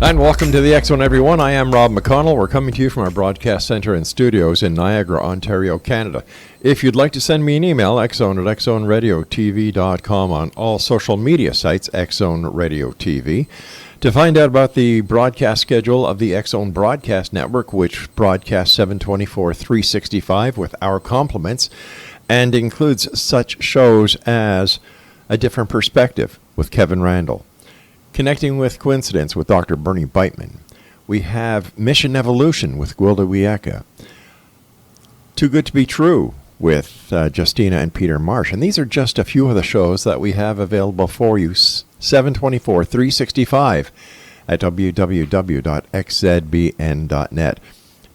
And welcome to the X Zone, everyone. I am Rob McConnell. We're coming to you from our broadcast center and studios in Niagara, Ontario, Canada. If you'd like to send me an email, xzone@xzoneradiotv.com, on all social media sites, X Zone Radio TV. To find out about the broadcast schedule of the X Zone Broadcast Network, which broadcasts 7/24/365 with our compliments, and includes such shows as A Different Perspective with Kevin Randall, Connecting with Coincidence with Dr. Bernie Beitman. We have Mission Evolution with Gwilda Wiyaka. Too Good to Be True with Justina and Peter Marsh. And these are just a few of the shows that we have available for you 7/24/365 at www.xzbn.net.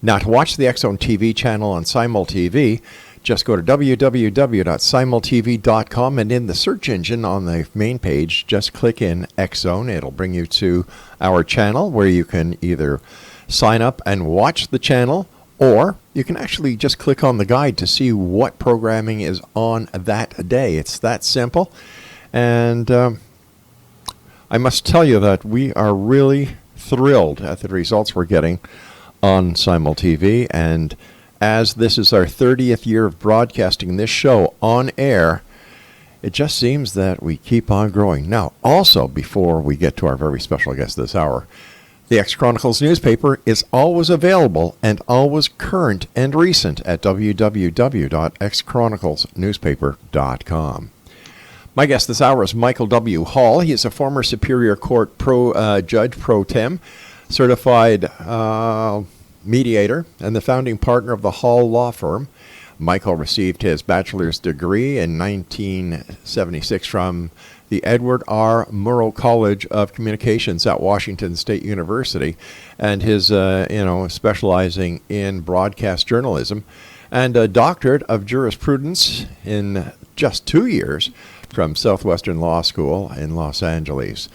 Now, to watch the X Zone TV channel on Simul TV, just go to www.simultv.com, and in the search engine on the main page, just click in X Zone. It'll bring you to our channel where you can either sign up and watch the channel, or you can actually just click on the guide to see what programming is on that day. It's that simple. And I must tell you that we are really thrilled at the results we're getting on Simul TV, and as this is our 30th year of broadcasting this show on air, it just seems that we keep on growing. Now, also, before we get to our very special guest this hour, the X Chronicles newspaper is always available and always current and recent at www.xchroniclesnewspaper.com. My guest this hour is Michael W. Hall. He is a former Superior Court Judge Pro Tem, certified Mediator, and the founding partner of the Hall Law Firm. Michael received his bachelor's degree in 1976 from the Edward R. Murrow College of Communications at Washington State University, and his, specializing in broadcast journalism, and a doctorate of jurisprudence in just 2 years from Southwestern Law School in Los Angeles.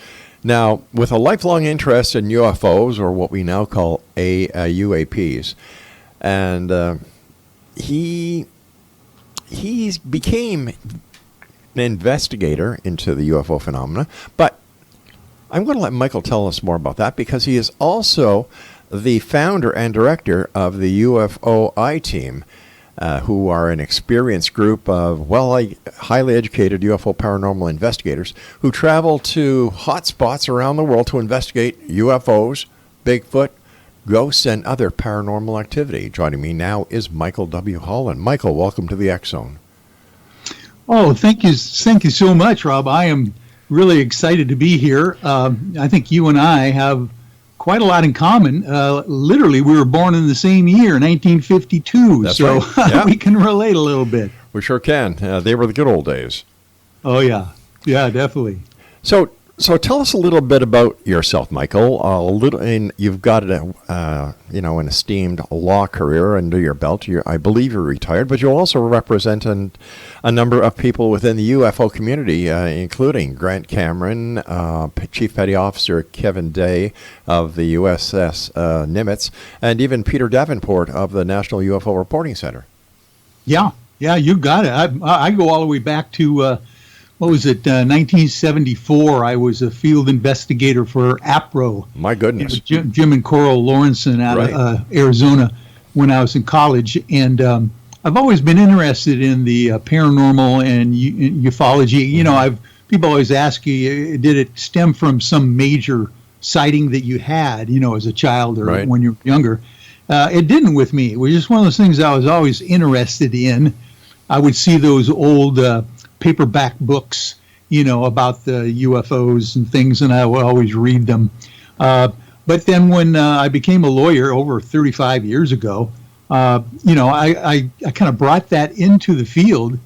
Now, with a lifelong interest in UFOs, or what we now call UAPs, and he became an investigator into the UFO phenomena. But I'm going to let Michael tell us more about that, because he is also the founder and director of the UFOiTeam, who are an experienced group of highly educated UFO paranormal investigators who travel to hot spots around the world to investigate UFOs, Bigfoot, ghosts, and other paranormal activity. Joining me now is Michael W. Hall. And Michael, welcome to the X Zone. Oh, thank you so much, Rob. I am really excited to be here. I think you and I have quite a lot in common. Literally, we were born in the same year, 1952. That's so right. Yeah. We can relate a little bit. We sure can. They were the good old days. Oh, yeah. Yeah, definitely. So tell us a little bit about yourself, Michael. And you've got an esteemed law career under your belt. I believe you're retired, but you also represent a number of people within the UFO community, including Grant Cameron, Chief Petty Officer Kevin Day of the USS Nimitz, and even Peter Davenport of the National UFO Reporting Center. Yeah, you got it. I go all the way back to 1974. I was a field investigator for APRO. My goodness. Jim and Coral Lawrenson out of Arizona when I was in college. And I've always been interested in the paranormal and ufology. You know, people always ask you, did it stem from some major sighting that you had, as a child or when you were younger? It didn't with me. It was just one of those things I was always interested in. I would see those old paperback books, about the UFOs and things, and I would always read them. But then when I became a lawyer over 35 years ago, I kind of brought that into the field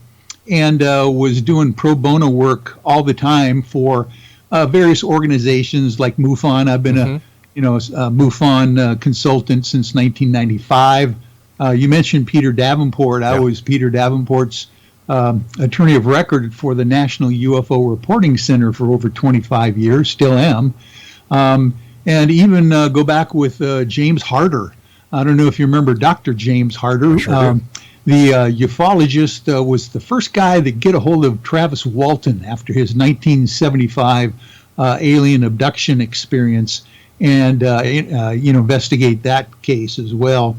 and was doing pro bono work all the time for various organizations like MUFON. I've been a MUFON consultant since 1995. You mentioned Peter Davenport. I was Peter Davenport's attorney of record for the National UFO Reporting Center for over 25 years, still am. And even go back with James Harder. I don't know if you remember Dr. James Harder. The ufologist was the first guy to get a hold of Travis Walton after his 1975 alien abduction experience. and investigate that case as well.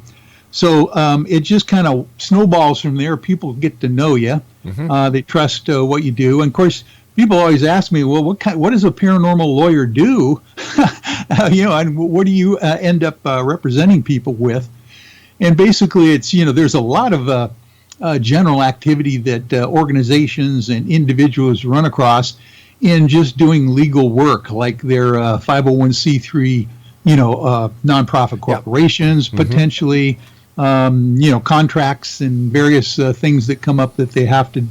So it just kind of snowballs from there. People get to know you. They trust what you do. And of course, people always ask me, well, what does a paranormal lawyer do? And what do you end up representing people with? And basically, it's, there's a lot of general activity that organizations and individuals run across in just doing legal work, like their 501c3, nonprofit corporations, potentially, contracts and various things that come up that they have to,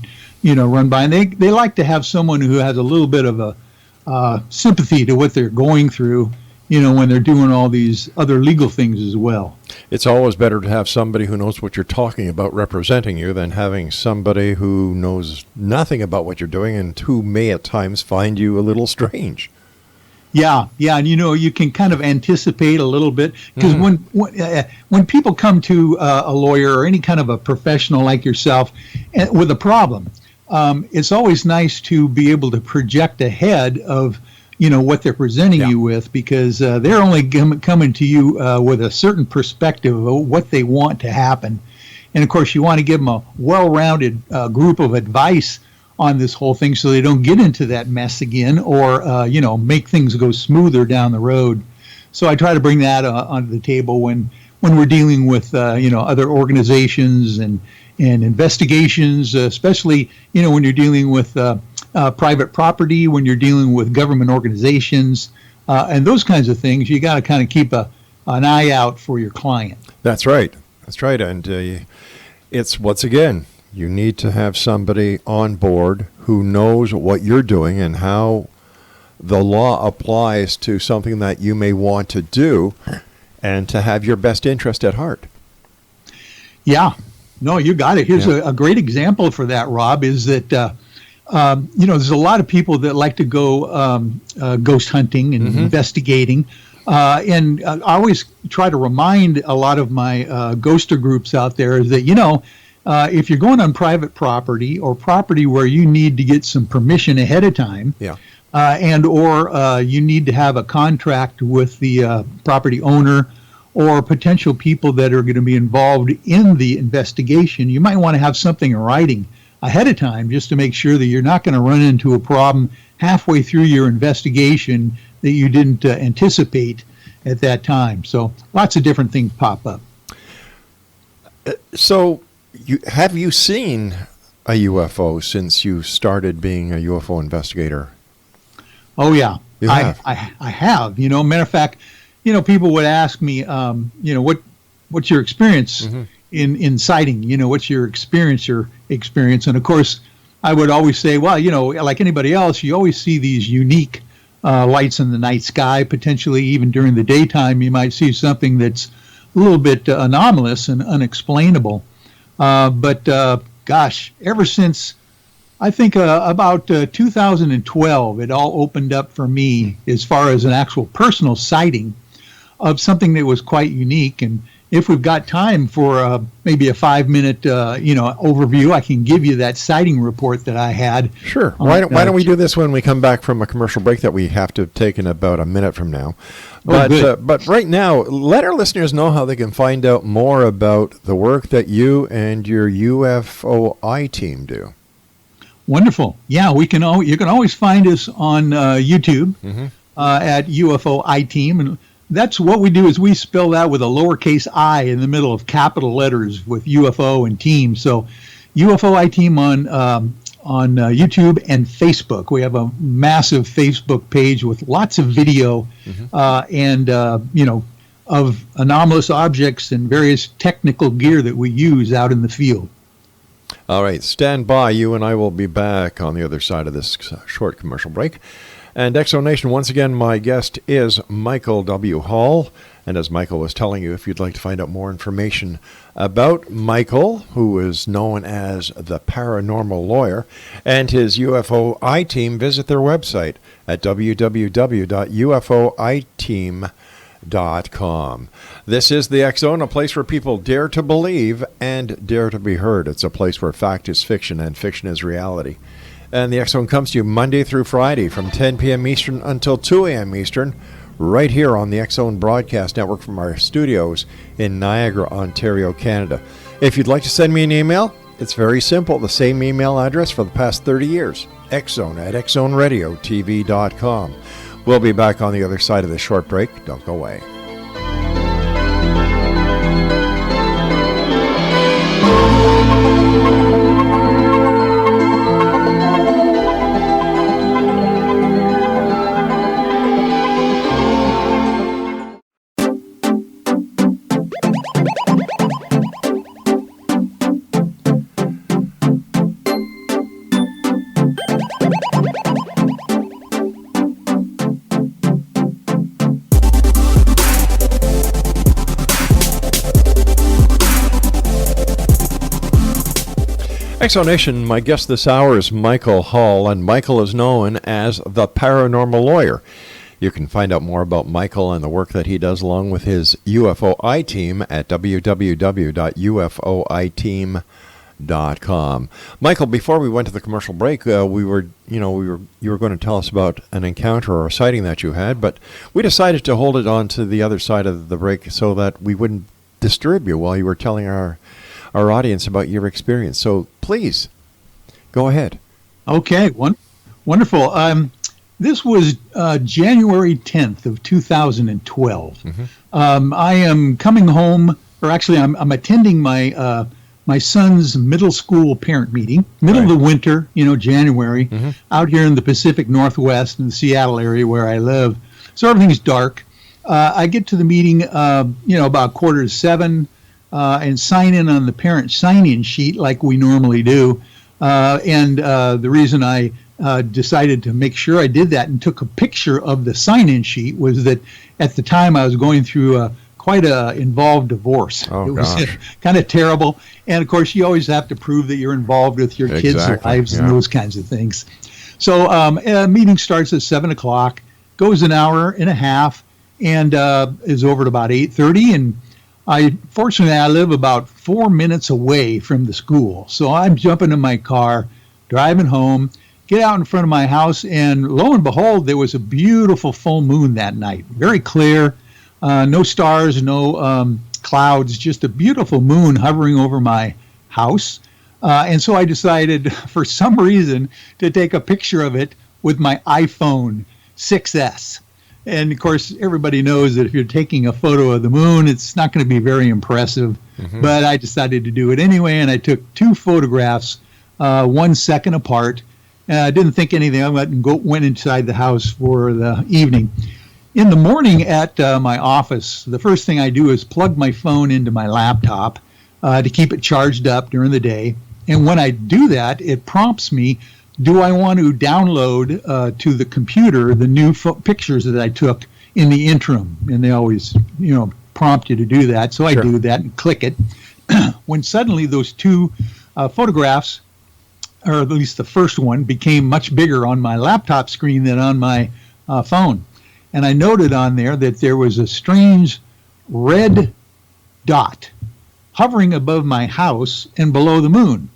run by. And they like to have someone who has a little bit of a sympathy to what they're going through, when they're doing all these other legal things as well. It's always better to have somebody who knows what you're talking about representing you than having somebody who knows nothing about what you're doing and who may at times find you a little strange. Yeah, and you can kind of anticipate a little bit, because when people come to a lawyer or any kind of a professional like yourself with a problem, it's always nice to be able to project ahead of what they're presenting you with, because they're only coming to you with a certain perspective of what they want to happen. And of course, you want to give them a well-rounded group of advice on this whole thing, so they don't get into that mess again, or make things go smoother down the road. So I try to bring that onto the table when we're dealing with other organizations and investigations, especially when you're dealing with private property, when you're dealing with government organizations, and those kinds of things. You got to kind of keep an eye out for your client. That's right. And it's, once again, you need to have somebody on board who knows what you're doing and how the law applies to something that you may want to do, and to have your best interest at heart. Yeah. No, you got it. Here's a great example for that, Rob, is that, there's a lot of people that like to go ghost hunting and investigating. And I always try to remind a lot of my ghoster groups out there that, if you're going on private property or property where you need to get some permission ahead of time, and or you need to have a contract with the property owner or potential people that are going to be involved in the investigation, you might want to have something in writing ahead of time, just to make sure that you're not going to run into a problem halfway through your investigation that you didn't anticipate at that time. So lots of different things pop up. So have you seen a UFO since you started being a UFO investigator? Oh, yeah. You have? I have. Matter of fact, people would ask me, what's your experience in sighting? What's your experience? And of course, I would always say, well, like anybody else, you always see these unique lights in the night sky. Potentially, even during the daytime, you might see something that's a little bit anomalous and unexplainable. But gosh, ever since I think about 2012, it all opened up for me as far as an actual personal sighting of something that was quite unique. And if we've got time for maybe a 5-minute overview, I can give you that sighting report that I had. Sure. Why don't we do this when we come back from a commercial break that we have to take in about a minute from now? But right now, let our listeners know how they can find out more about the work that you and your UFOiTeam do. Wonderful. Yeah, you can always find us on YouTube at UFOiTeam, and that's what we do is we spell that with a lowercase I in the middle of capital letters with UFO and team. So UFOiTeam on YouTube and Facebook. We have a massive Facebook page with lots of video and of anomalous objects and various technical gear that we use out in the field. All right, stand by. You and I will be back on the other side of this short commercial break. And Exonation, once again, my guest is Michael W. Hall. And as Michael was telling you, if you'd like to find out more information about Michael, who is known as the Paranormal Lawyer, and his UFOiTeam, visit their website at www.ufoiteam.com. This is the X Zone, a place where people dare to believe and dare to be heard. It's a place where fact is fiction and fiction is reality. And the X Zone comes to you Monday through Friday from 10 p.m. Eastern until 2 a.m. Eastern, right here on the X-Zone Broadcast Network from our studios in Niagara, Ontario, Canada. If you'd like to send me an email, it's very simple. The same email address for the past 30 years, xzone@xzoneradiotv.com. We'll be back on the other side of this short break. Don't go away. Exonation, my guest this hour is Michael Hall, and Michael is known as the Paranormal Lawyer. You can find out more about Michael and the work that he does along with his UFOiTeam at www.UFOiTeam.com. Michael, before we went to the commercial break, you were going to tell us about an encounter or a sighting that you had, but we decided to hold it on to the other side of the break so that we wouldn't disturb you while you were telling our audience about your experience. So please, go ahead. Okay, wonderful. This was January 10th of 2012. Mm-hmm. I am coming home, or actually I'm attending my son's middle school parent meeting, middle of the winter, January, mm-hmm. out here in the Pacific Northwest in the Seattle area where I live. So everything's dark. I get to the meeting, about 6:45, and sign in on the parent sign-in sheet like we normally do. The reason I decided to make sure I did that and took a picture of the sign-in sheet was that at the time I was going through quite a involved divorce. Oh, it was kind of terrible. And, of course, you always have to prove that you're involved with your kids' lives and those kinds of things. So a meeting starts at 7 o'clock, goes an hour and a half, and is over at about 8:30, and fortunately, I live about 4 minutes away from the school. So I'm jumping in my car, driving home, get out in front of my house, and lo and behold, there was a beautiful full moon that night. Very clear, no stars, no clouds, just a beautiful moon hovering over my house. And so I decided, for some reason, to take a picture of it with my iPhone 6S. And, of course, everybody knows that if you're taking a photo of the moon, it's not going to be very impressive. Mm-hmm. But I decided to do it anyway, and I took 2 photographs, 1 second apart. I didn't think anything of it and went inside the house for the evening. In the morning at my office, the first thing I do is plug my phone into my laptop to keep it charged up during the day. And when I do that, it prompts me, do I want to download to the computer the new pictures that I took in the interim? And they always, prompt you to do that. So I do that and click it. When suddenly those 2 photographs, or at least the first one, became much bigger on my laptop screen than on my phone. And I noted on there that there was a strange red dot hovering above my house and below the moon.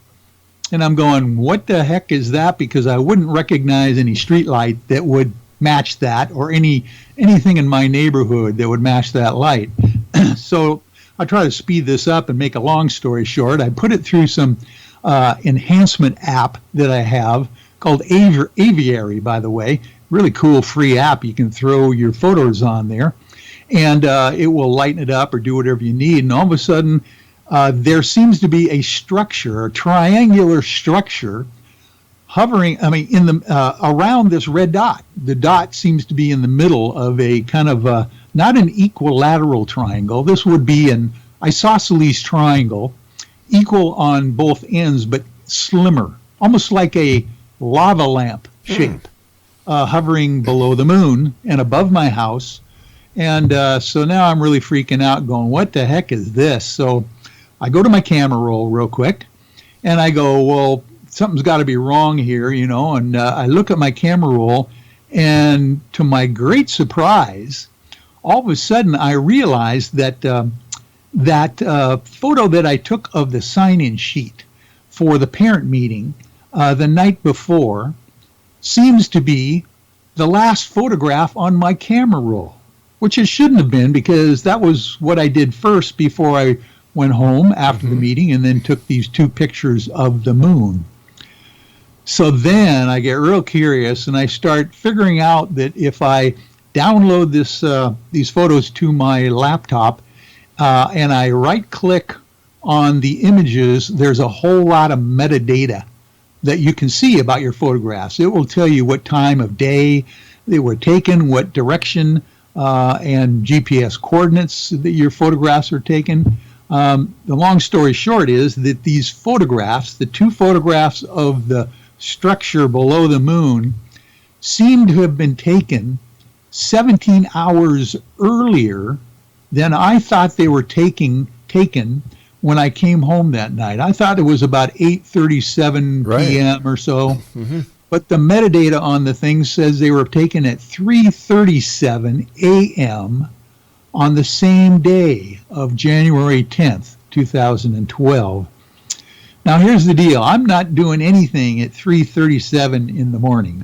And I'm going, what the heck is that? Because I wouldn't recognize any street light that would match that, or anything in my neighborhood that would match that light. So I try to speed this up and make a long story short. I put it through some enhancement app that I have called Aviary, by the way. Really cool free app. You can throw your photos on there, and it will lighten it up or do whatever you need. And all of a sudden, there seems to be a structure, a triangular structure, hovering. In the around this red dot. The dot seems to be in the middle of a kind of not an equilateral triangle. This would be an isosceles triangle, equal on both ends, but slimmer, almost like a lava lamp shape, hovering below the moon and above my house. And so now I'm really freaking out, going, what the heck is this? So I go to my camera roll real quick, and I go, well, something's got to be wrong here, and I look at my camera roll, and to my great surprise, all of a sudden I realized that that photo that I took of the sign-in sheet for the parent meeting the night before seems to be the last photograph on my camera roll. which it shouldn't have been, because that was what I did first before I went home after the meeting, and then took these 2 pictures of the moon. So then I get real curious, and I start figuring out that if I download these photos to my laptop, and I right-click on the images, there's a whole lot of metadata that you can see about your photographs. It will tell you what time of day they were taken, what direction, and GPS coordinates that your photographs are taken. The long story short is that these photographs, the 2 photographs of the structure below the moon, seem to have been taken 17 hours earlier than I thought they were taken when I came home that night. I thought it was about 8:37 p.m. or so, but the metadata on the thing says they were taken at 3:37 a.m. on the same day of January 10th, 2012. Now here's the deal. I'm not doing anything at 3:37 in the morning.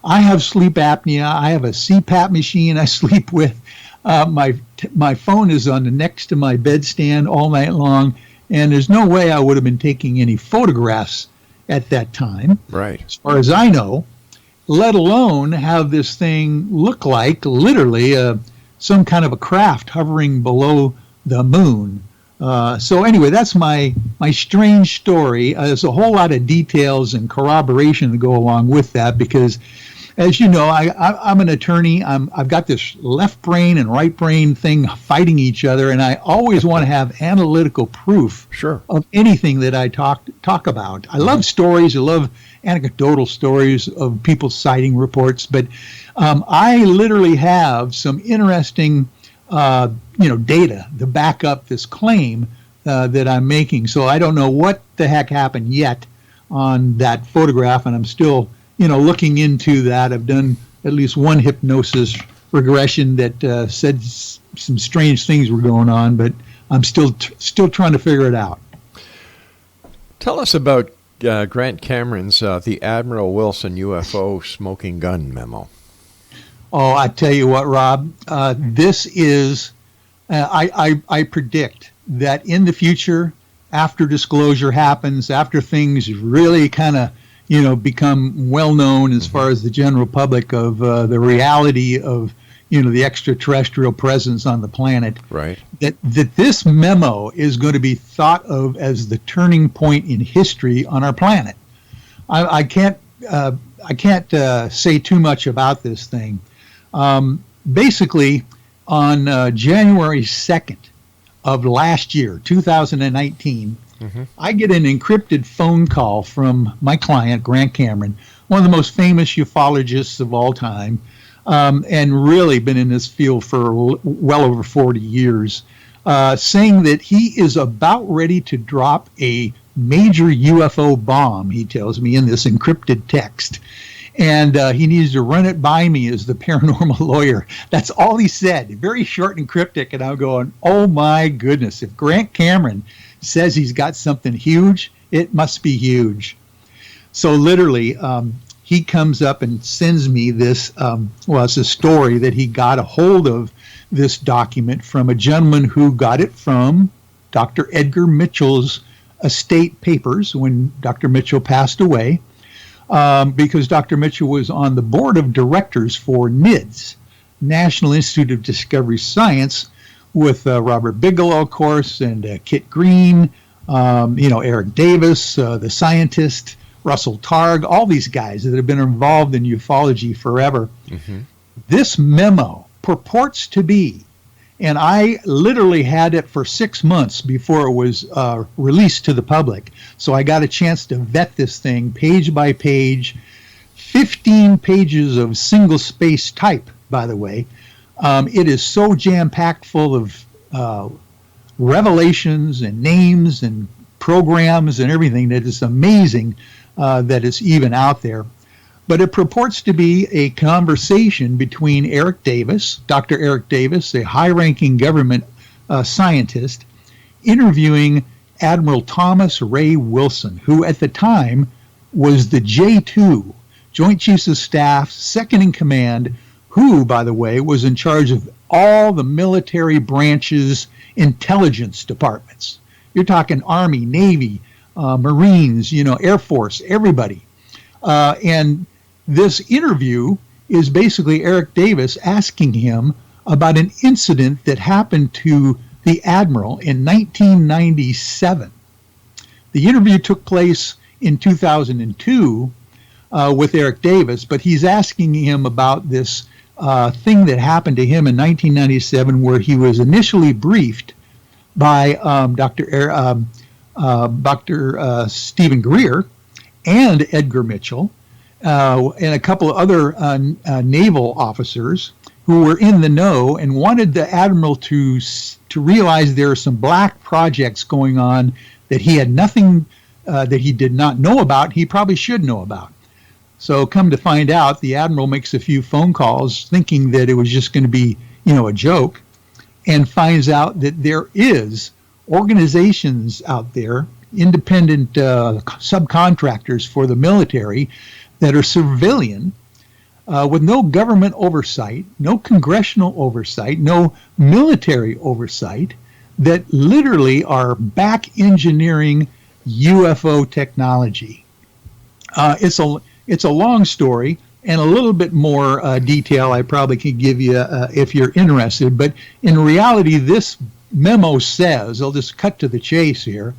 I have sleep apnea. I have a CPAP machine I sleep with. My phone is on the next to my bedstand all night long, and there's no way I would have been taking any photographs at that time, as far as I know, let alone have this thing look like literally some kind of a craft hovering below the moon. So anyway, that's my strange story. There's a whole lot of details and corroboration to go along with that, because as you know, I'm an attorney. I've got this left brain and right brain thing fighting each other, and I always want to have analytical proof of anything that I talk about. I love stories. I love anecdotal stories of people citing reports, but I literally have some interesting data to back up this claim that I'm making. So I don't know what the heck happened yet on that photograph, and I'm still looking into that. I've done at least one hypnosis regression that said some strange things were going on, but I'm still trying to figure it out. Tell us about Grant Cameron's the Admiral Wilson UFO smoking gun memo. Oh, I tell you what, Rob, this is, I predict that in the future, after disclosure happens, after things really kind of become well known as far as the general public of the reality of the extraterrestrial presence on the planet, that this memo is going to be thought of as the turning point in history on our planet. I can't say too much about this thing. Basically, on January 2nd of last year, 2019, I get an encrypted phone call from my client, Grant Cameron, one of the most famous ufologists of all time, and really been in this field for well over 40 years, saying that he is about ready to drop a major UFO bomb, he tells me in this encrypted text. And he needs to run it by me as the paranormal lawyer. That's all he said. Very short and cryptic. And I'm going, oh my goodness. If Grant Cameron says he's got something huge, it must be huge. So literally, he comes up and sends me this, it's a story that he got a hold of this document from a gentleman who got it from Dr. Edgar Mitchell's estate papers when Dr. Mitchell passed away. Because Dr. Mitchell was on the board of directors for NIDS, National Institute of Discovery Science, with Robert Bigelow, of course, and Kit Green, Eric Davis, the scientist, Russell Targ, all these guys that have been involved in ufology forever. This memo purports to be, and I literally had it for 6 months before it was released to the public. So I got a chance to vet this thing page by page, 15 pages of single space type, by the way. It is so jam-packed full of revelations and names and programs and everything that it's amazing that it's even out there. But it purports to be a conversation between Eric Davis, Dr. Eric Davis, a high-ranking government scientist, interviewing Admiral Thomas Ray Wilson, who at the time was the J2, Joint Chiefs of Staff, second in command who, by the way, was in charge of all the military branches' intelligence departments. You're talking Army, Navy, Marines, Air Force, everybody. And this interview is basically Eric Davis asking him about an incident that happened to the Admiral in 1997. The interview took place in 2002 with Eric Davis, but he's asking him about this thing that happened to him in 1997, where he was initially briefed by Dr. Stephen Greer and Edgar Mitchell and a couple of other naval officers who were in the know and wanted the Admiral to realize there are some black projects going on that he had nothing, that he did not know about, he probably should know about. So come to find out, the Admiral makes a few phone calls thinking that it was just going to be, a joke, and finds out that there is organizations out there, independent subcontractors for the military that are civilian, with no government oversight, no congressional oversight, no military oversight, that literally are back engineering UFO technology. It's a long story, and a little bit more detail I probably could give you if you're interested. But in reality, this memo says, I'll just cut to the chase here,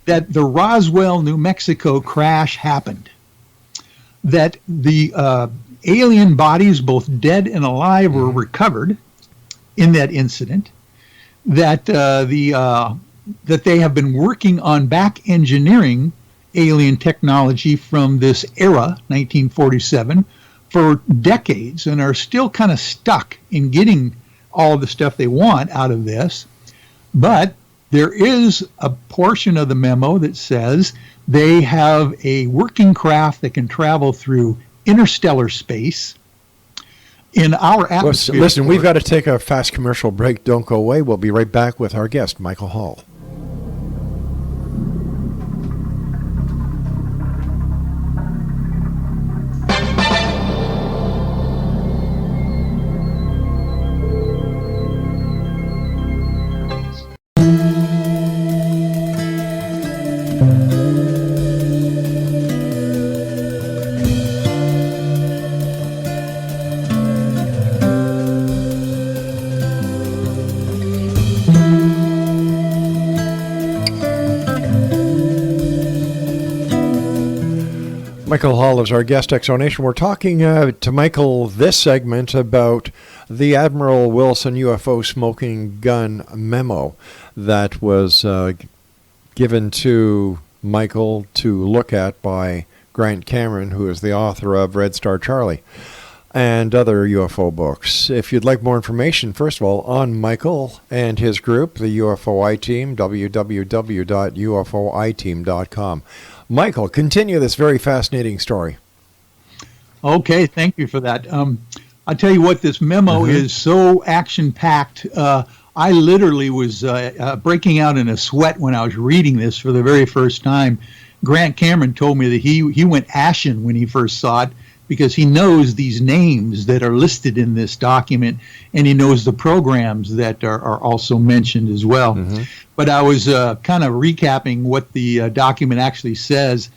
that the Roswell, New Mexico crash happened. That the alien bodies, both dead and alive, were recovered in that incident. That that they have been working on back engineering alien technology from this era, 1947, for decades, and are still kind of stuck in getting all the stuff they want out of this. But there is a portion of the memo that says they have a working craft that can travel through interstellar space in our atmosphere. Listen, we've got to take a fast commercial break. Don't go away. We'll be right back with our guest, Michael Hall. Michael Hall is our guest, Exonation. We're talking to Michael this segment about the Admiral Wilson UFO smoking gun memo that was given to Michael to look at by Grant Cameron, who is the author of Red Star Charlie and other UFO books. If you'd like more information, first of all, on Michael and his group, the UFOiTeam, www.ufoiteam.com. Michael, continue this very fascinating story. Okay, thank you for that. I'll tell you what, this memo is so action-packed. I literally was breaking out in a sweat when I was reading this for the very first time. Grant Cameron told me that he went ashen when he first saw it, because he knows these names that are listed in this document, and he knows the programs that are also mentioned as well. But I was kind of recapping what the document actually says.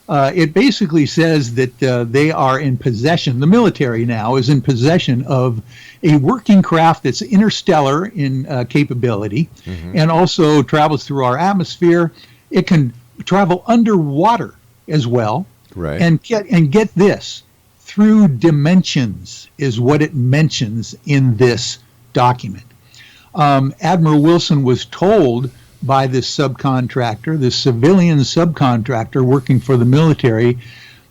It basically says that they are in possession, the military now is in possession of a working craft that's interstellar in capability, and also travels through our atmosphere. It can travel underwater as well, and get this, through dimensions is what it mentions in this document. Admiral Wilson was told by this subcontractor, this civilian subcontractor working for the military,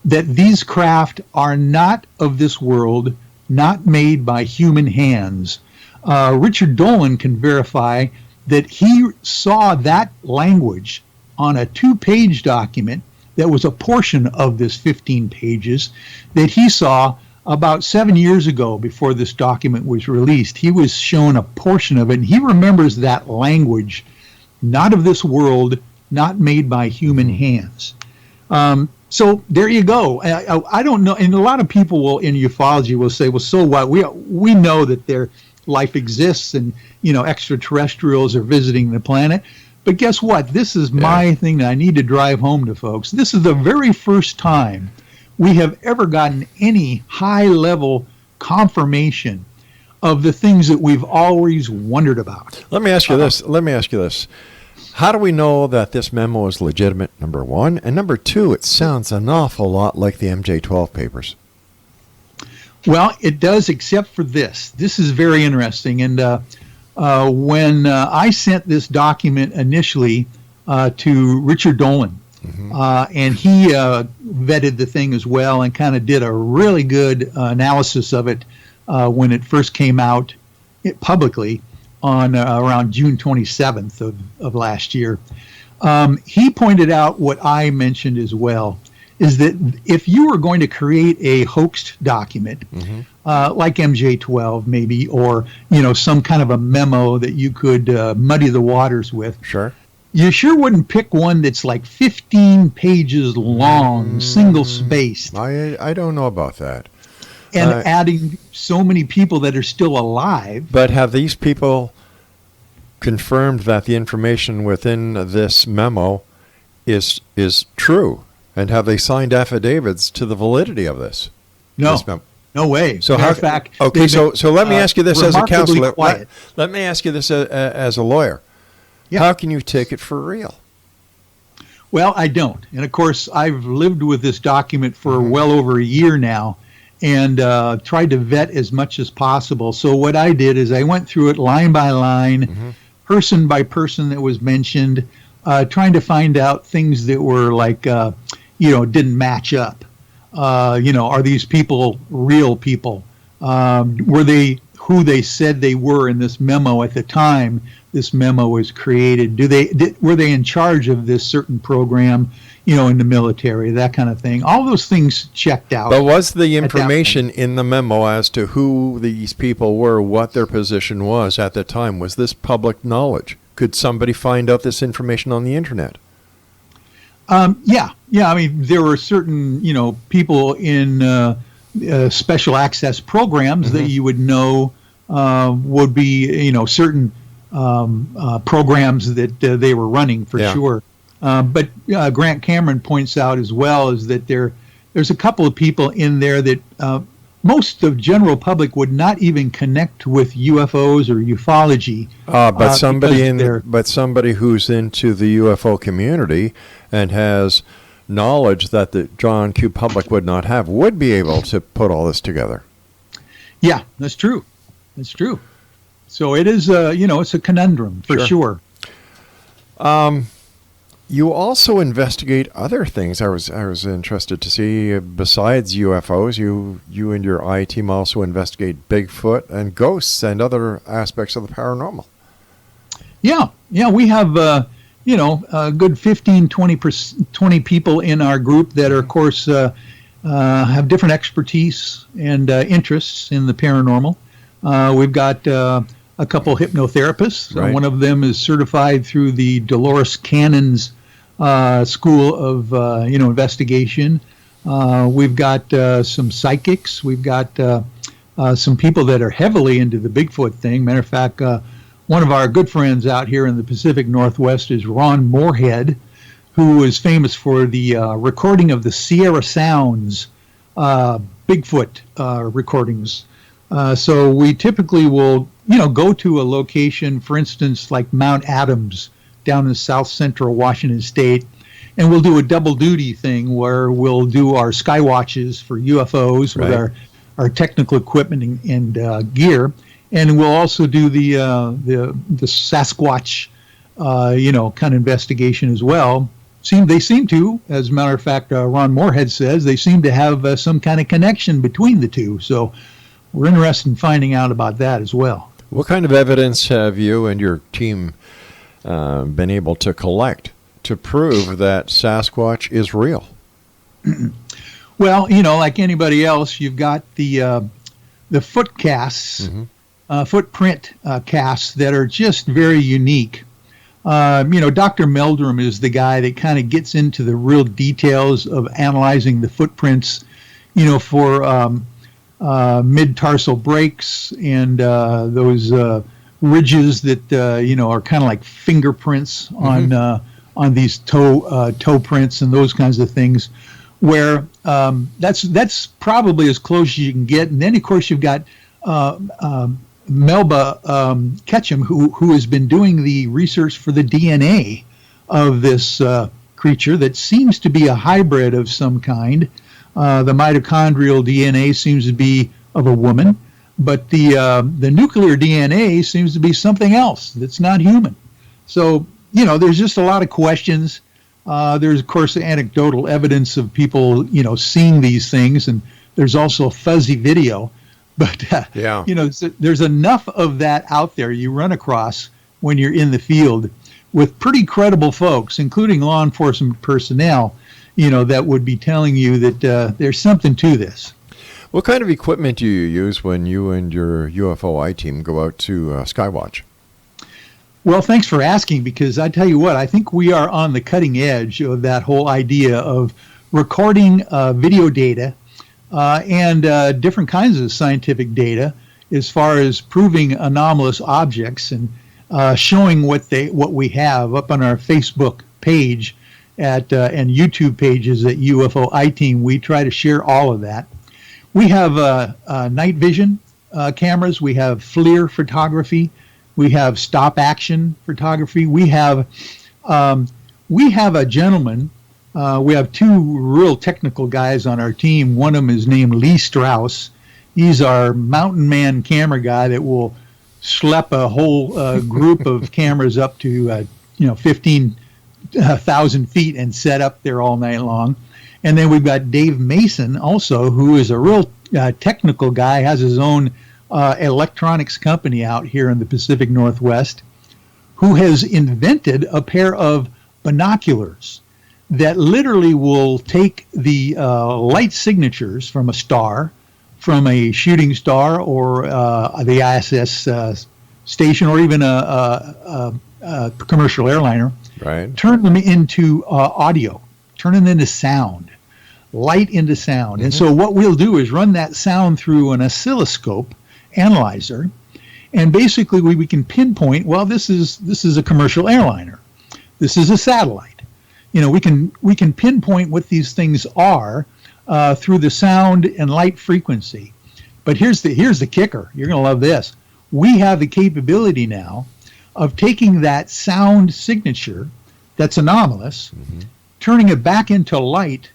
that these craft are not of this world, not made by human hands. Richard Dolan can verify that he saw that language on a 2-page document that was a portion of this 15 pages that he saw about 7 years ago before this document was released. He was shown a portion of it, and he remembers that language, not of this world, not made by human hands. So there you go. I don't know, and a lot of people will in ufology will say, well, so what? We know that there life exists, and extraterrestrials are visiting the planet. But guess what? This is my thing that I need to drive home to folks. This is the very first time we have ever gotten any high-level confirmation of the things that we've always wondered about. Let me ask you this. How do we know that this memo is legitimate, number one? And number two, it sounds an awful lot like the MJ-12 papers. Well, it does, except for this. This is very interesting. And when I sent this document initially to Richard Dolan, and he vetted the thing as well and kind of did a really good analysis of it when it first came out publicly on around June 27th of last year. He pointed out what I mentioned as well, is that if you were going to create a hoaxed document, like MJ-12 maybe, or some kind of a memo that you could muddy the waters with, you sure wouldn't pick one that's like 15 pages long, single-spaced. I don't know about that. And adding so many people that are still alive. But have these people confirmed that the information within this memo is true? And have they signed affidavits to the validity of this? No, no way. So matter of fact, so let me ask you this as a counselor. Quiet. Let me ask you this as a lawyer. Yeah. How can you take it for real? Well, I don't. And of course, I've lived with this document for well over a year now, and tried to vet as much as possible. So what I did is I went through it line by line, person by person that was mentioned, trying to find out things that were like, didn't match up. Are these people real people? Were they who they said they were in this memo at the time this memo was created? Were they in charge of this certain program, in the military, that kind of thing? All those things checked out. But was the information in the memo as to who these people were, what their position was at the time, was this public knowledge? Could somebody find out this information on the internet? Yeah. I mean, there were certain, people in special access programs that you would know would be, certain programs that they were running for sure. But Grant Cameron points out as well is that there's a couple of people in there that most of general public would not even connect with UFOs or ufology. But somebody who's into the UFO community and has knowledge that the John Q. public would not have would be able to put all this together. Yeah, that's true. That's true. So it is, it's a conundrum for sure. You also investigate other things. I was interested to see, besides UFOs, you and your I team also investigate Bigfoot and ghosts and other aspects of the paranormal. Yeah, we have a good 15, 20 people in our group that are, of course, have different expertise and interests in the paranormal. We've got a couple hypnotherapists. Right. One of them is certified through the Dolores Cannon's School of Investigation. We've got some psychics. We've got some people that are heavily into the Bigfoot thing. Matter of fact, one of our good friends out here in the Pacific Northwest is Ron Moorhead, who is famous for the recording of the Sierra Sounds Bigfoot recordings. So we typically will, go to a location, for instance, like Mount Adams down in south central Washington State, and we'll do a double duty thing where we'll do our sky watches for UFOs with our technical equipment and gear, and we'll also do the Sasquatch, kind of investigation as well. They seem to, as a matter of fact, Ron Moorhead says, they seem to have some kind of connection between the two. So we're interested in finding out about that as well. What kind of evidence have you and your team been able to collect to prove that Sasquatch is real? Well, like anybody else, you've got the foot casts, footprint casts that are just very unique. Dr. Meldrum is the guy that kind of gets into the real details of analyzing the footprints, for mid-tarsal breaks and those ridges that are kind of like fingerprints on these toe prints and those kinds of things. Where that's probably as close as you can get, and then of course you've got Melba Ketchum, who has been doing the research for the DNA of this creature that seems to be a hybrid of some kind. The mitochondrial DNA seems to be of a woman, but the nuclear DNA seems to be something else that's not human. So, there's just a lot of questions. There's, of course, anecdotal evidence of people, seeing these things, and there's also fuzzy video. But, there's enough of that out there you run across when you're in the field with pretty credible folks, including law enforcement personnel, that would be telling you that there's something to this. What kind of equipment do you use when you and your UFOiTeam go out to Skywatch? Well, thanks for asking, because I tell you what, I think we are on the cutting edge of that whole idea of recording video data and different kinds of scientific data as far as proving anomalous objects and showing what we have up on our Facebook page and YouTube pages at UFOiTeam. We try to share all of that. We have night vision cameras. We have FLIR photography. We have stop action photography. We have a gentleman. We have two real technical guys on our team. One of them is named Lee Strauss. He's our mountain man camera guy that will schlep a whole group of cameras up to 15,000 feet and set up there all night long. And then we've got Dave Mason also, who is a real technical guy, has his own electronics company out here in the Pacific Northwest, who has invented a pair of binoculars that literally will take the light signatures from a star, from a shooting star or the ISS station, or even a commercial airliner, right? Turn them into audio, turn them into sound, light into sound. And so what we'll do is run that sound through an oscilloscope analyzer, and basically we can pinpoint, well, this is a commercial airliner, this is a satellite. We can pinpoint what these things are through the sound and light frequency. But here's the kicker. You're going to love this. We have the capability now of taking that sound signature that's anomalous, turning it back into light,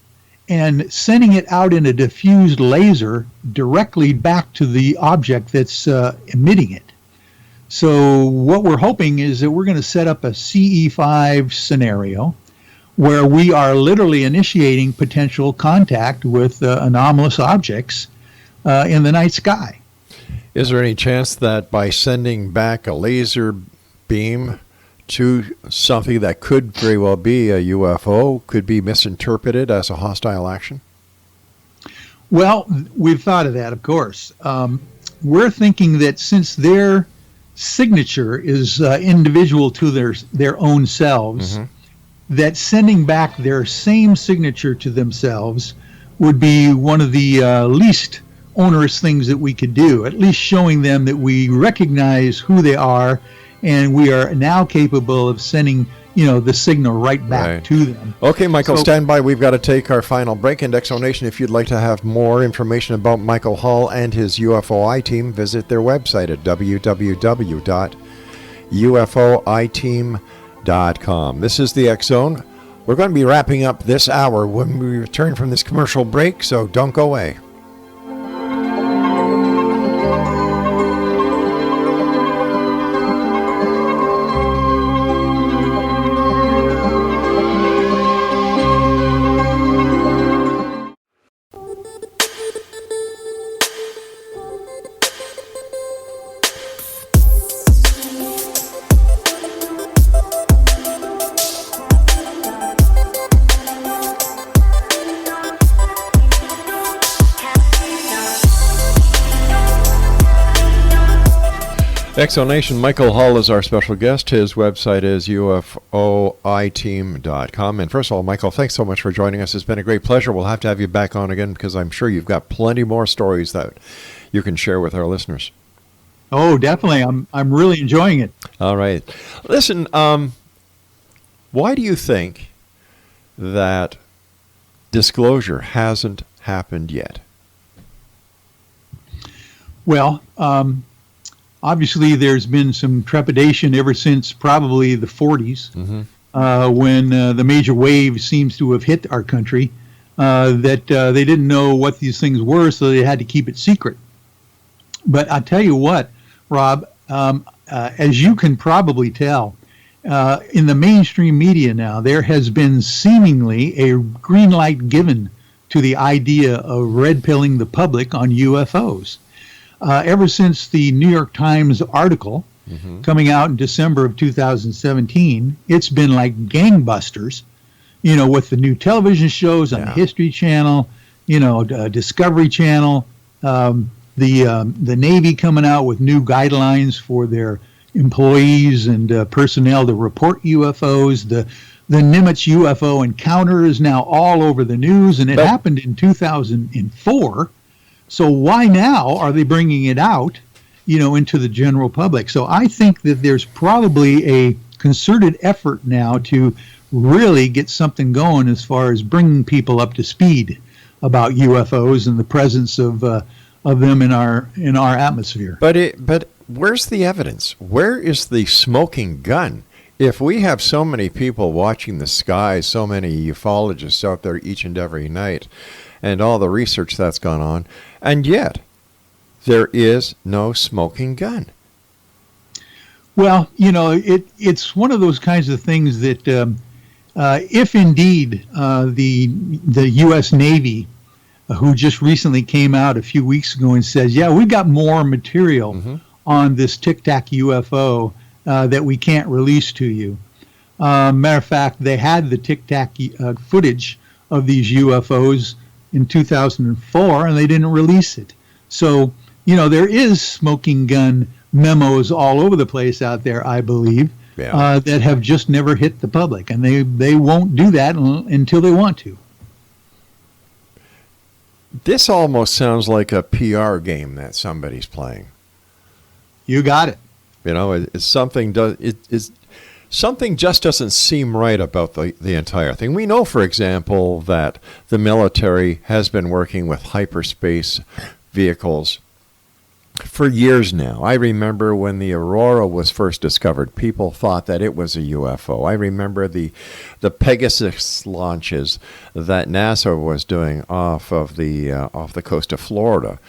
and sending it out in a diffused laser directly back to the object that's emitting it. So what we're hoping is that we're going to set up a CE5 scenario where we are literally initiating potential contact with anomalous objects in the night sky. Is there any chance that by sending back a laser beam to something that could very well be a UFO could be misinterpreted as a hostile action? Well, we've thought of that, of course. We're thinking that since their signature is individual to their own selves, that sending back their same signature to themselves would be one of the least onerous things that we could do, at least showing them that we recognize who they are, and we are now capable of sending, the signal right back to them. Okay, Michael, stand by. We've got to take our final break. And Exonation, if you'd like to have more information about Michael Hall and his UFOiTeam, visit their website at www.ufoiteam.com. This is the X Zone. We're going to be wrapping up this hour when we return from this commercial break, so don't go away. Exonation, Michael Hull is our special guest. His website is UFOiTeam.com. And first of all, Michael, thanks so much for joining us. It's been a great pleasure. We'll have to have you back on again because I'm sure you've got plenty more stories that you can share with our listeners. Oh, definitely. I'm really enjoying it. All right. Listen, why do you think that disclosure hasn't happened yet? Well, obviously, there's been some trepidation ever since probably the 40s, when the major wave seems to have hit our country, that they didn't know what these things were, so they had to keep it secret. But I tell you what, Rob, as you can probably tell, in the mainstream media now, there has been seemingly a green light given to the idea of red-pilling the public on UFOs. Ever since the New York Times article coming out in December of 2017, it's been like gangbusters, with the new television shows on the History Channel, Discovery Channel, the Navy coming out with new guidelines for their employees and personnel to report UFOs. The Nimitz UFO encounter is now all over the news, and it happened in 2004. So why now are they bringing it out, into the general public? So I think that there's probably a concerted effort now to really get something going as far as bringing people up to speed about UFOs and the presence of them in our atmosphere. But where's the evidence? Where is the smoking gun? If we have so many people watching the skies, so many ufologists out there each and every night, and all the research that's gone on, and yet there is no smoking gun. Well, it's one of those kinds of things that if indeed the U.S. Navy, who just recently came out a few weeks ago and says, we got more material on this Tic Tac UFO that we can't release to you. Matter of fact, they had the Tic Tac footage of these UFOs in 2004, and they didn't release it. So, there is smoking gun memos all over the place out there, I believe, that have just never hit the public, and they won't do that until they want to. This almost sounds like a PR game that somebody's playing. You got it. It's something just doesn't seem right about the entire thing. We know, for example, that the military has been working with hyperspace vehicles for years now. I remember when the Aurora was first discovered, people thought that it was a UFO. I remember the Pegasus launches that NASA was doing off the coast of Florida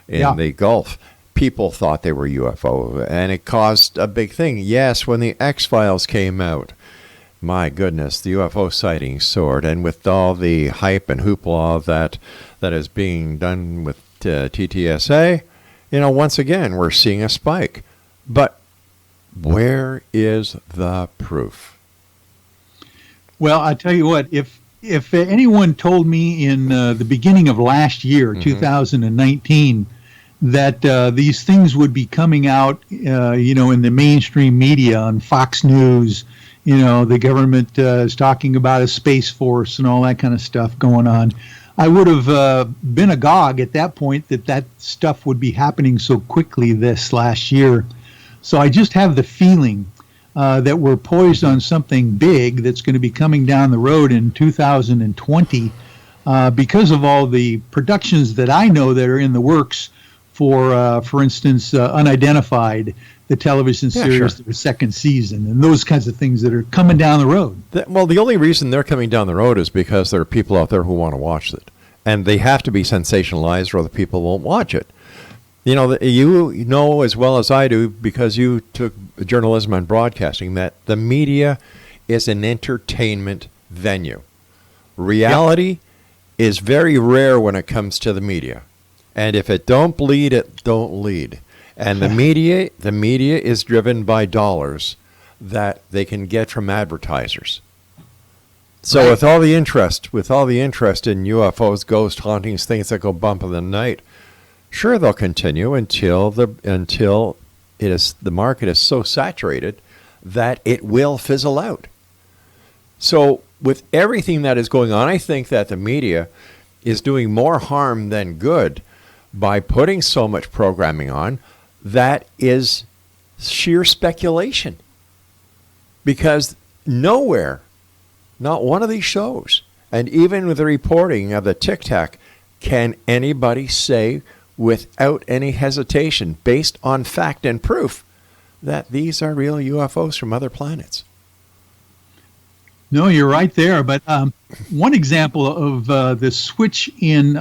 in the Gulf. People thought they were UFO, and it caused a big thing. Yes, when the X-Files came out, my goodness, the UFO sightings soared, and with all the hype and hoopla that is being done with TTSA, once again, we're seeing a spike. But where is the proof? Well, I tell you what, if anyone told me in the beginning of last year, 2019, that these things would be coming out, in the mainstream media on Fox News, the government is talking about a space force and all that kind of stuff going on, I would have been agog at that point that stuff would be happening so quickly this last year. So I just have the feeling that we're poised on something big that's going to be coming down the road in 2020 because of all the productions that I know that are in the works for instance, Unidentified, the television series, the second season, and those kinds of things that are coming down the road. Well, the only reason they're coming down the road is because there are people out there who want to watch it. And they have to be sensationalized or the people won't watch it. You know as well as I do, because you took journalism and broadcasting, that the media is an entertainment venue. Reality is very rare when it comes to the media. And if it don't bleed, it don't lead. And the media is driven by dollars that they can get from advertisers. So with all the interest in UFOs, ghost hauntings, things that go bump in the night, sure they'll continue until the market is so saturated that it will fizzle out. So with everything that is going on, I think that the media is doing more harm than good by putting so much programming on that is sheer speculation. Because nowhere, not one of these shows, and even with the reporting of the Tic Tac, can anybody say without any hesitation, based on fact and proof, that these are real UFOs from other planets. No, you're right there. But one example of the switch in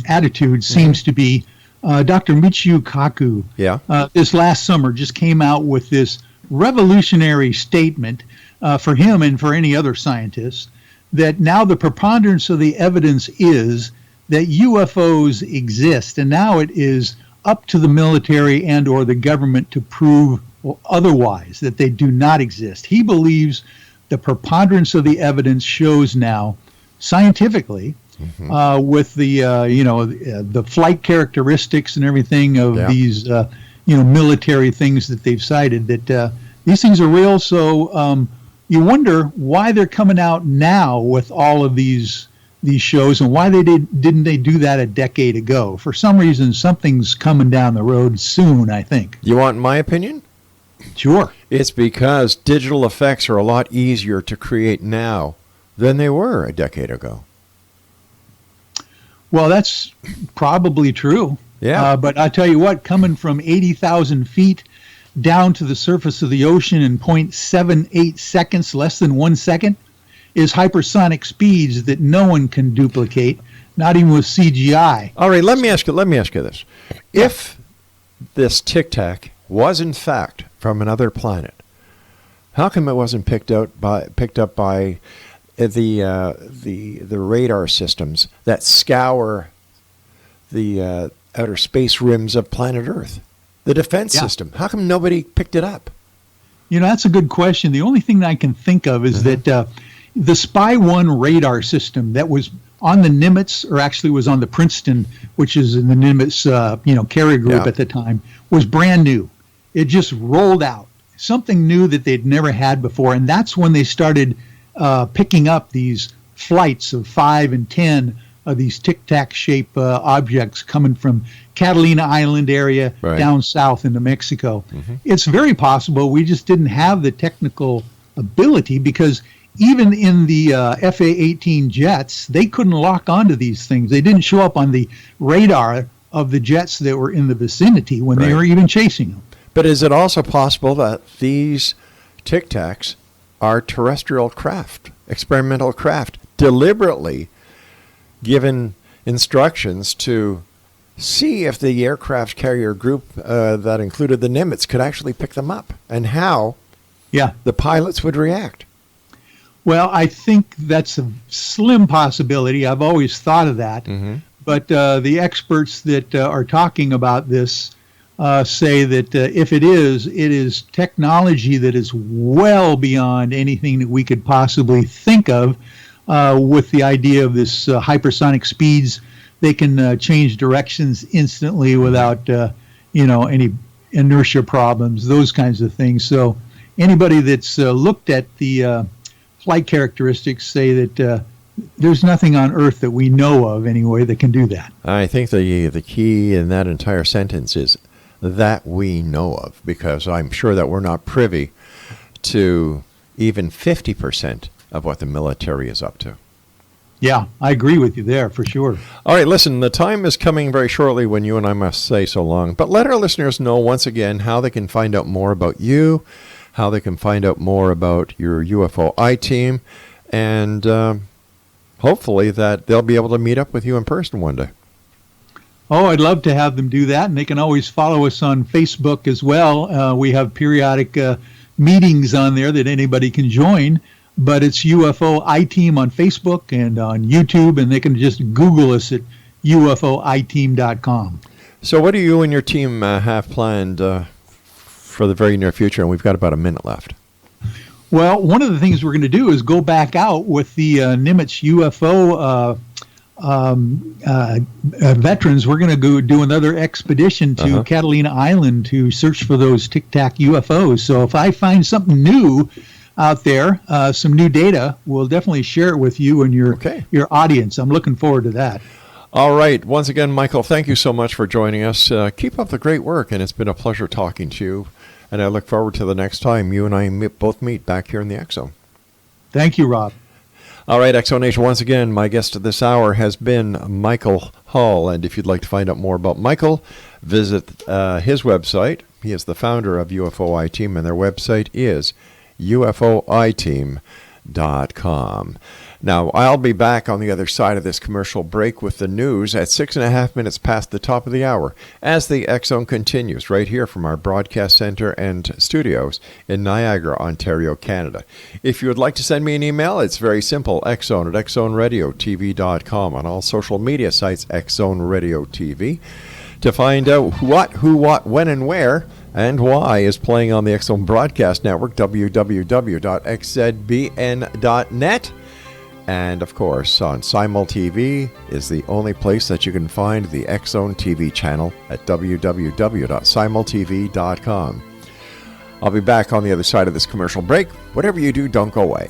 attitude seems to be Dr. Michio Kaku. Yeah. This last summer just came out with this revolutionary statement for him and for any other scientist that now the preponderance of the evidence is that UFOs exist, and now it is up to the military and or the government to prove otherwise, that they do not exist. He believes the preponderance of the evidence shows now, scientifically, with the the flight characteristics and everything of these military things that they've cited, that these things are real. So you wonder why they're coming out now with all of these shows, and why didn't they do that a decade ago? For some reason, something's coming down the road soon, I think. You want my opinion? Sure. It's because digital effects are a lot easier to create now than they were a decade ago. Well, that's probably true. Yeah. But I tell you what, coming from 80,000 feet down to the surface of the ocean in 0.78 seconds, less than 1 second, is hypersonic speeds that no one can duplicate, not even with CGI. All right, let me ask you this. If this Tic Tac was in fact from another planet, how come it wasn't picked up by the radar systems that scour the outer space rims of planet Earth? The defense system. How come nobody picked it up? That's a good question. The only thing that I can think of is that the Spy 1 radar system that was on the Nimitz, or actually was on the Princeton, which is in the Nimitz carrier group at the time, was brand new. It just rolled out. Something new that they'd never had before. And that's when they started picking up these flights of 5 and 10 of these tic-tac shape objects coming from Catalina Island area down south into Mexico. It's very possible we just didn't have the technical ability, because even in the FA-18 jets, they couldn't lock onto these things. They didn't show up on the radar of the jets that were in the vicinity when they were even chasing them. But is it also possible that these Tic Tacs are terrestrial craft, experimental craft, deliberately given instructions to see if the aircraft carrier group that included the Nimitz could actually pick them up, and how the pilots would react? Well, I think that's a slim possibility. I've always thought of that. But the experts that are talking about this say that if it is technology that is well beyond anything that we could possibly think of, with the idea of this hypersonic speeds. They can change directions instantly without any inertia problems, those kinds of things. So anybody that's looked at the flight characteristics say that there's nothing on Earth that we know of anyway that can do that. I think the key in that entire sentence is that we know of, because I'm sure that we're not privy to even 50% of what the military is up to. Yeah, I agree with you there for sure. All right, listen, the time is coming very shortly when you and I must say so long, but let our listeners know once again how they can find out more about you, how they can find out more about your UFOiTeam, and hopefully that they'll be able to meet up with you in person one day. Oh, I'd love to have them do that, and they can always follow us on Facebook as well. We have periodic meetings on there that anybody can join, but it's UFOiTeam on Facebook and on YouTube, and they can just Google us at UFOiTeam.com. So what do you and your team have planned for the very near future? And we've got about a minute left. Well, one of the things we're going to do is go back out with the Nimitz UFO veterans, we're going to go do another expedition to Catalina Island to search for those Tic Tac UFOs. So if I find something new out there, some new data, we'll definitely share it with you and your audience. I'm looking forward to that. All right. Once again, Michael, thank you so much for joining us. Keep up the great work, and it's been a pleasure talking to you. And I look forward to the next time you and I both meet back here in the X Zone. Thank you, Rob. All right, X Zone Nation, once again, my guest this hour has been Michael Hall. And if you'd like to find out more about Michael, visit his website. He is the founder of UFOiTeam, and their website is UFOiTeam.com. Now, I'll be back on the other side of this commercial break with the news at 6.5 minutes past the top of the hour as the X Zone continues right here from our broadcast center and studios in Niagara, Ontario, Canada. If you would like to send me an email, it's very simple, xzone@xzoneradiotv.com. On all social media sites, XZone Radio TV. To find out what, who, what, when, and where, and why is playing on the X Zone Broadcast Network, www.xzbn.net. And, of course, on Simul TV is the only place that you can find the X Zone TV channel at www.simultv.com. I'll be back on the other side of this commercial break. Whatever you do, don't go away.